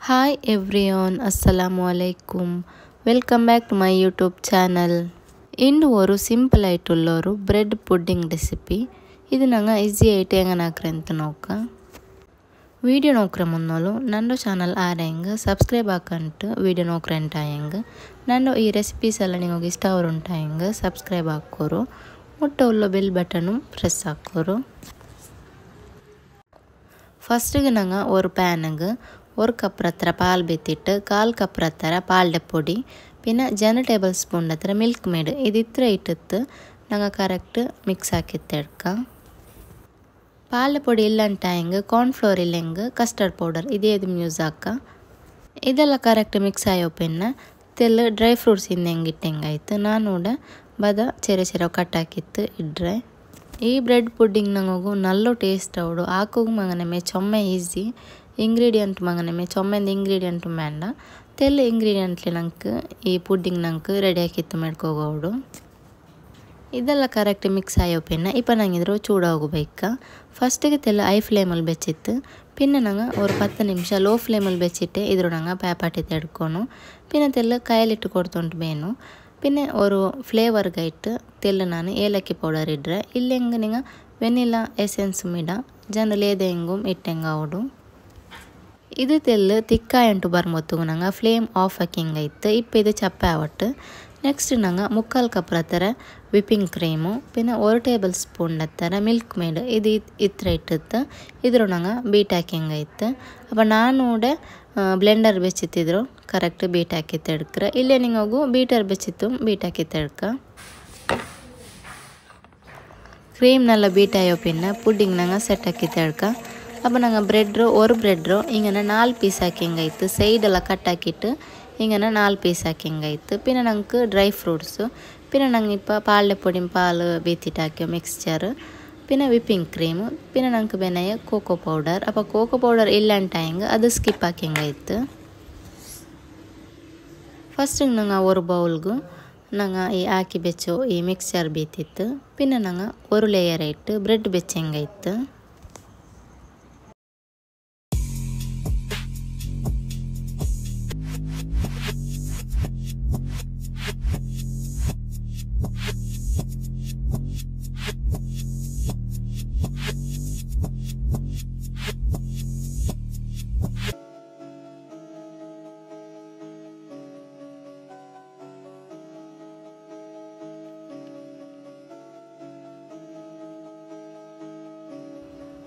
Hi everyone, Assalamu alaikum. Welcome back to my YouTube channel. ಇಂದು ಒಂದು simple ಆയിട്ടുള്ള ഒരു bread pudding recipe. ಇದು ನಂಗೆ easy ಆയിട്ട് എങ്ങനെ ആക്കറെಂತ നോക്ക. വീഡിയോ നോക്കற മുന്നോಲು ನನ್ನ ಚಾನೆಲ್ ಆರೆಂಗ ಸಬ್ಸ್ಕ್ರೈಬ್ ಆಕಂತ വീഡിയോ ನೋಕರೆಂಟಾಯಂಗ ನನ್ನ ಈ ರೆಸಿಪೀಸ್ ಎಲ್ಲ ನಿಮಗೆ ಇಷ್ಟ ಅವರುಂಟಾಯಂಗ ಸಬ್ಸ್ಕ್ರೈಬ್ ಆಕೋರು ಮುಟ್ಟ ಉಳ್ಳ ಬೆಲ್ ಬಟನ್ ಪ್ರೆಸ್ ಆಕೋರು. ಫಸ್ಟ್ ಗೆ ನಂಗೆ ஒரு pan ஒரு கப் ரத்தர பால் ಬೆತ್ತಿಟ್ಟು 1/4 ಕಪ್ ರತ್ತರ ಪಾಲ್ಡೆ ಪೊಡಿ പിന്നെ 2 ಟೇಬಲ್ ಸ್ಪೂನ್ ಹತ್ರ ಮಿಲ್ಕ್ ಮೇಡ್ ಇದು ಇತ್ರ ಇಟ್ಟಿತ್ತು ನಂಗೆ ಕರೆಕ್ಟ್ ಮಿಕ್ಸ್ ಹಾಕಿತ್ತೆಡ್ಕ. ಪಾಲ್ಡೆ ಪೊಡಿ ಇಲ್ಲಂಟ ಹೆಂಗೆ ಕಾರ್ನ್ಫ್ಲೋರ್ ಇಲ್ಲ ಹೆಂಗೆ ಕಸ್ಟರ್ಡ್ ಪೌಡರ್ ಇದೇ ಇದು ಯೂಸ್ ಹಾಕ. ಇದೆಲ್ಲ ಕರೆಕ್ಟ್ ಮಿಕ್ಸ್ ಆಯೋ ಪಿನ್ನ ತೆಲ್ಲ ಡ್ರೈ ಫ್ರೂಟ್ಸ್ ಇಂದ ಹೆಂಗೆ ಇಟ್ಟಂಗಾಯ್ತು ನಾನು ಕೂಡ ಬದ ಚೆರೆ ಚೆರೆ ಕಟ್ ಹಾಕಿತ್ತು ಇಡ್ರೆ. ಈ ಬ್ರೆಡ್ ಪುಡ್ಡಿಂಗ್ ನಂಗೆ ನಲ್ಲೋ ಟೇಸ್ಟ್ ಅವಡು ಹಾಕೋಗು ಮಗನಮೆ ಚೊಮ್ಮೆ ಈಸಿ ಇಂಗ್ರೀಡಿಯಂಟ್ ಮಗನಮೆ ಚೊಮ್ಮೆಂದು ಇಂಗ್ರೀಡಿಯಂಟ್ ಬೇಡ ತೆಲ್ಲ ಇಂಗ್ರೀಡಿಯಂಟ್ಲಿ ನಂಗೆ ಈ ಪುಡ್ಡಿಂಗ್ ನಂಗೆ ರೆಡಿ ಹಾಕಿತ್ತು ಮಾಡ್ಕೋಗೋಡು. ಇದೆಲ್ಲ ಕರೆಕ್ಟ್ ಮಿಕ್ಸ್ ಆಯೋ ಪಿನ್ನ ಇಪ್ಪ ನಂಗಿದ್ರು ಚೂಡಾಗಬೇಕು. ಫಸ್ಟಿಗೆ ತೆಲ್ಲ ಐ ಫ್ಲೇಮಲ್ಲಿ ಬೆಚ್ಚಿತ್ತು പിന്നെ ನಂಗೆ ഒരു 10 ನಿಮಿಷ ಲೋ ಫ್ಲೇಮಲ್ಲಿ ಬೆಚ್ಚಿಟ್ಟೆ ಇದ್ರು ನಂಗೆ ಪ್ಯಾಪಾಟಿ ತೆಡ್ಕೊನು പിന്നെ ತೆಲ್ಲ ಕೈಯಲ್ಲಿಟ್ಟು ಕೊಡ್ತೊಂಟು ಬೇನು പിന്നെ ഒരു ಫ್ಲೇವರ್ಗಾಯ್ತು ತೆಲ್ಲ ನಾನು ಏಲಕ್ಕಿ ಪೌಡರ್ ಇಡ್ರೆ ಇಲ್ಲಿ ಹೆಂಗೆ ನಿಂಗೆ ವೆನಿಲಾ ಎಸೆನ್ಸ್ ಮಿಡ ಜನರಲ್ ಏದೆ ಹೆಂಗೂ ಇಟ್ಟಂಗೆ ಅವಡು. ಇದು ತೆಲ್ಲ ತಿಕ್ಕಾಯಂಟು ಬರ್ಮೊತ್ತು ನಂಗೆ ಫ್ಲೇಮ್ ಆಫ್ ಹಾಕಿಂಗಾಯ್ತು ಇಪ್ಪ ಇದು ಚಪ್ಪೆ ಆವಟ್ಟು. ನೆಕ್ಸ್ಟ್ ನಂಗೆ 3/4 ಕಪ್ ಹತ್ತರ ವಿಪ್ಪಿಂಗ್ ಕ್ರೀಮು പിന്നെ 1 ಟೇಬಲ್ ಸ್ಪೂನ್ ಹತ್ತರ ಮಿಲ್ಕ್ ಮೇಡ್ ಇದು ಇತ್ರ ಇಟ್ಟಿತ್ತು ಇದ್ರು ನಂಗೆ ಬೀಟ್ ಹಾಕಿಂಗಾಯ್ತು. ಅಪ್ಪ ನಾನು ಕೂಡ ಬ್ಲೆಂಡರ್ ಬೆಚ್ಚಿತ್ತಿದ್ರು ಕರೆಕ್ಟ್ ಬೀಟ್ ಹಾಕಿ ತೆಡ್ಕ್ರೆ ಇಲ್ಲೇ ನಿಂಗೂ ಬೀಟರ್ ಬೆಚ್ಚಿತ್ತು ಬೀಟ್ ಹಾಕಿ ತೆಡ್ಕ. ಕ್ರೀಮ್ನೆಲ್ಲ ಬೀಟ್ ಆಯೋ ಪಿನ್ನ ಪುಡ್ಡಿಂಗ್ ನಂಗೆ ಸೆಟ್ ಹಾಕಿ ತೆಡ್ಕ. அப்போ நாங்கள் ஒரு பிரெட்ரோ இங்கே 4 பீஸ் ಹಾಕಿಂಗಾಯ್ತು ಸೈಡೆಲ್ಲ ಕಟ್ ಹಾಕಿಟ್ಟು ಹಿಂಗೆ 4 ಪೀಸ್ ಹಾಕಿಂಗಾಯ್ತು. പിന്നെ ನಂಗೆ ಡ್ರೈ ಫ್ರೂಟ್ಸು പിന്നെ ನಂಗೆ ಇಪ್ಪ ಪಾಲ್ಡೆ ಪೊಡಿ ಪಾಲು ಬೇತಿಟ್ಟು ಹಾಕ್ಯೋ ಮಿಕ್ಸ್ಚರ್ പിന്നെ ವಿಪ್ಪಿಂಗ್ ಕ್ರೀಮು പിന്നെ ನಂಗೆ ಬೆನೆಯ ಕೋಕೋ ಪೌಡರ್ ಅಪ್ಪ ಕೋಕೋ ಪೌಡರ್ ಇಲ್ಲ ಅಂಟಾಯಂಗೆ ಅದು ಸ್ಕಿಪ್ ಹಾಕಿಂಗಾಯ್ತು. ಫಸ್ಟಿಗೆ ನಂಗೆ ஒரு ಬೌಲ್ಗೂ ನಂಗೆ ಈ ಹಾಕಿ ಬೆಚ್ಚೋ ಈ ಮಿಕ್ಸ್ಚರ್ ಬೇತಿತ್ತು പിന്നെ ನಂಗೆ ஒரு ಲೇಯರ್ ಇಟ್ಟು ಬ್ರೆಡ್ ಬೆಚ್ಚಂಗಾಯ್ತು.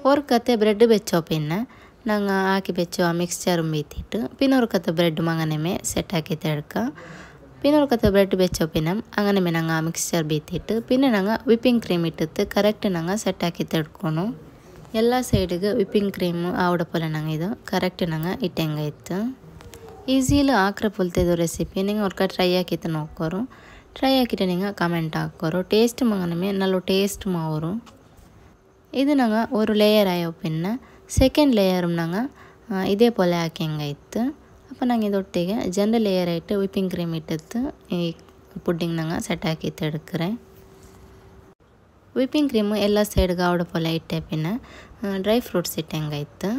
ஒரு கத்தை ப்ரெட்டு வெச்சோ பின்ன நாங்கள் ಹಾಕಿ ಬೆಚ್ಚೋ ಆ ಮಿಕ್ಸ್ಚರ್ ಬೀತಿಟ್ಟು പിന്നെ ഒരു ಕತ್ತೆ ಬ್ರೆಡ್ ಮಗನೆಮೆ ಸೆಟ್ ಹಾಕಿ ತೆಡ್ಕ. പിന്നെ ഒരു ಕತ್ತೆ ಬ್ರೆಡ್ ಬೆಚ್ಚೋ ಪಿನ್ನ അങ്ങനെമെ ನಂಗೆ ಆ ಮಿಕ್ಸ್ಚರ್ ಬೀತಿಟ್ಟು പിന്നെ ನಂಗೆ ವಿಪ್ಪಿಂಗ್ ಕ್ರೀಮ್ ಇಟ್ಟಿತ್ತು ಕರೆಕ್ಟ್ ನಂಗೆ ಸೆಟ್ ಹಾಕಿ ತೆಡ್ಕೊನು ಎಲ್ಲ ಸೈಡಿಗೆ ವಿಪ್ಪಿಂಗ್ ಕ್ರೀಮ್ ಆವಡ ಪೊಲೆ ನಂಗೆ ಇದು ಕರೆಕ್ಟ್ ನಂಗೆ ಇಟ್ಟಂಗಾಯ್ತು. ಈಸಿಲಿ ಹಾಕ್ರೆ ಪೊಲ್ತಿದ್ದು ರೆಸಿಪಿ ನಿಂಗೆ ಅವ್ರ ಟ್ರೈ ಹಾಕಿತ್ತು ನೋಕೋರು ಟ್ರೈ ಹಾಕಿಟ್ಟು ನಿಂಗೆ ಕಮೆಂಟ್ ಹಾಕೋರು ಟೇಸ್ಟ್ ಮಗನಮೆ ನಲ್ಲು ಟೇಸ್ಟ್ ಮಾವರು. ಇದು ನಂಗೆ ஒரு ಲೇಯರ್ ಆಯೋ ಪಿನ್ನ ಸೆಕೆಂಡ್ ಲೇಯರ್ ನಂಗೆ ಇದೇ ಪೊಲೆ ಹಾಕಿಂಗಾಯ್ತು. ಅಪ್ಪ ನಂಗೆ ಇದೊಟ್ಟಿಗೆ 2 ಲೇಯರ್ ಆಯಿತು ವಿಪ್ಪಿಂಗ್ ಕ್ರೀಮ್ ಇಟ್ಟಿತ್ತು ಈ ಪುಡ್ಡಿಂಗ್ ನಂಗೆ ಸೆಟ್ ಹಾಕಿ ತೆಡ್ಕ್ರೆ. ವಿಪ್ಪಿಂಗ್ ಕ್ರೀಮು ಎಲ್ಲ ಸೈಡ್ಗೆ ಆವಡ ಪೊಲೆ ಇಟ್ಟೆ ಪಿನ್ನ ಡ್ರೈ ಫ್ರೂಟ್ಸ್ ಇಟ್ಟಂಗಾಯ್ತು.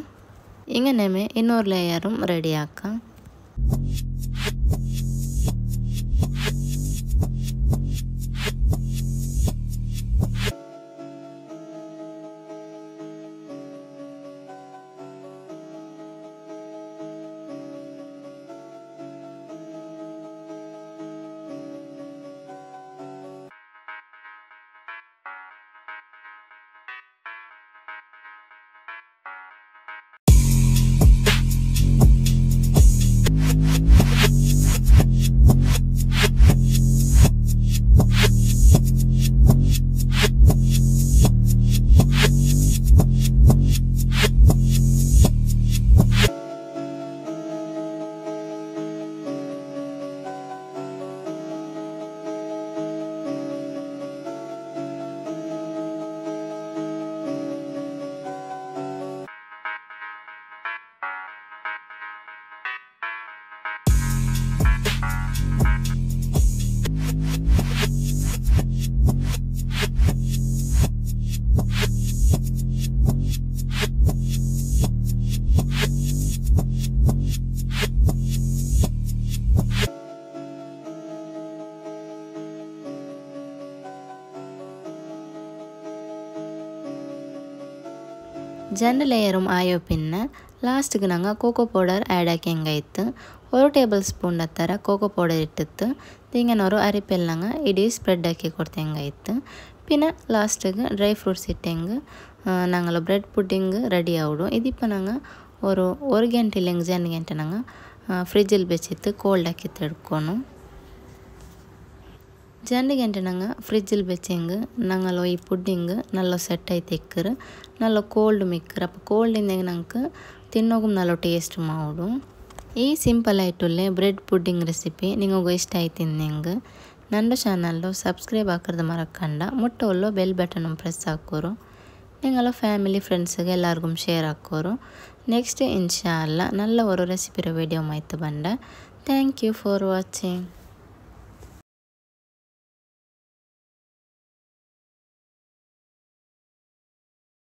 ಹಿಂಗನೆಮೆ ಇನ್ನೊರು ಲೇಯರು ರೆಡಿ ಹಾಕ. ಜಂಡ್ ಲೇಯரும் ಆಯೋ ಪಿನ್ನ ಲಾಸ್ಟ್ಗೆ ನಂಗೆ ಕೋಕೋ ಪೌಡರ್ ಆ್ಯಡ್ ಆಗಿ ಹೆಂಗಾಯ್ತು 1 ಟೇಬಲ್ ಸ್ಪೂನ್ ಹತ್ತರ ಕೋಕೋ ಪೌಡರ್ ಇಟ್ಟಿತ್ತು ತಿಂಗನವರು ಅರಿಪೆಲ್ಲ ನಂಗೆ ಇಡೀ ಸ್ಪ್ರೆಡ್ ಹಾಕಿ ಕೊಡ್ತೆ ಹೆಂಗಾಯ್ತು ಪಿನ್ನ ಲಾಸ್ಟಿಗೆ ಡ್ರೈ ಫ್ರೂಟ್ಸ್ ಇಟ್ಟೆಂಗೆ ನಂಗೆ ಬ್ರೆಡ್ ಪುಡ್ಡಿಂಗ್ ರೆಡಿ ಆವಡು ಇದಿಪ್ಪ ನಂಗೆ ஒரு ಗಂಟೆ ಇಲ್ಲ 2 ಗಂಟೆ ನಂಗೆ ಫ್ರಿಜ್ಜಲ್ಲಿ ಬೆಚ್ಚಿತ್ತು ಕೋಲ್ಡ್ ಹಾಕಿತ್ತು ಹಿಡ್ಕೊಂಡು 2 ಗಂಟೆ ನಂಗೆ ಫ್ರಿಜ್ಜಲ್ಲಿ ಬೆಚ್ಚಂಗೆ ನಂಗಲ್ಲ ಈ ಪುಡ್ಡಿಂಗ್ ನಲ್ಲ ಸೆಟ್ ಆಯ್ತು ಇಕ್ಕರು ನಲ್ಲ ಕೋಲ್ಡ್ ಮಿಕ್ಕರು ಅಪ್ಪ ಕೋಲ್ಡಿಂದ ನಂಗೆ ತಿನ್ನೋಗು ನಲ್ಲ ಟೇಸ್ಟ್ ಮಾಡು ಈ ಸಿಂಪಲ್ ಆಯ್ತುಲ್ಲೇ ಬ್ರೆಡ್ ಪುಡ್ಡಿಂಗ್ ರೆಸಿಪಿ ನಿಮಗೂ ಇಷ್ಟ ಆಯ್ತು ನಿಂಗೆ ನನ್ನ ಚಾನಲ್ಲು ಸಬ್ಸ್ಕ್ರೈಬ್ ಹಾಕಿದ ಮರಕಂಡ ಮುಟ್ಟೊಲ್ಲು ಬೆಲ್ ಬಟನ್ ಪ್ರೆಸ್ ಹಾಕೋರು ನಿಂಗೆಲ್ಲ ಫ್ಯಾಮಿಲಿ ಫ್ರೆಂಡ್ಸ್ಗೆ ಎಲ್ಲರಿಗೂ ಶೇರ್ ಹಾಕೋರು ನೆಕ್ಸ್ಟ್ ಇನ್ಶಾ ಅಲ್ಲ ನಲ್ಲ ಒಂದು ರೆಸಿಪಿ ವಿಡಿಯೋ ಮಾಯ್ತು ಬಂಡ ಥ್ಯಾಂಕ್ ಯು ಫಾರ್ ವಾಚಿಂಗ್